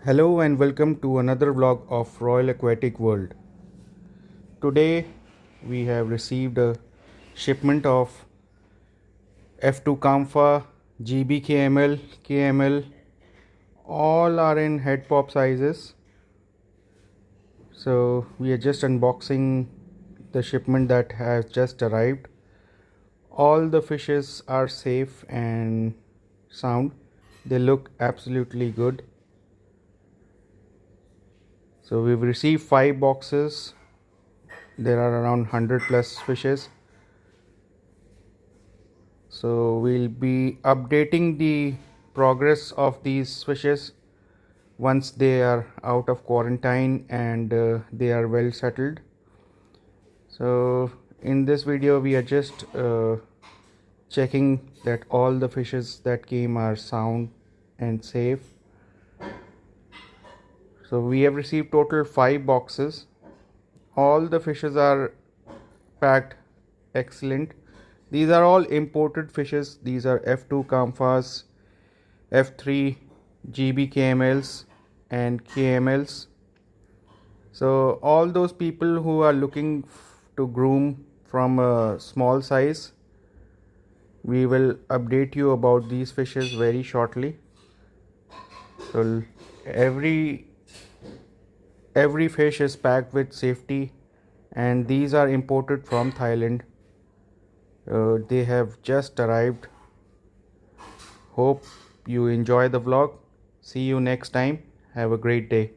Hello and welcome to another vlog of Royal Aquatic World. Today we have received a shipment of F2 Kampha, GB KML, KML, all are in head pop sizes. So we are just unboxing the shipment that has just arrived. All the fishes are safe and sound. They look absolutely good. So we've received 5 boxes. There are around 100 plus fishes. So we'll be updating the progress of these fishes once they are out of quarantine and they are well settled. So in this video we are just checking that all the fishes that came are sound and safe. So we have received total 5 boxes. All the fishes are packed excellent. These are all imported fishes. These are F2 Kamphas, F3 GB KMLs and KMLs. So all those people who are looking to groom from a small size, we will update you about these fishes very shortly. So every fish is packed with safety, and these are imported from Thailand. They have just arrived. Hope you enjoy the vlog. See you next time. Have a great day.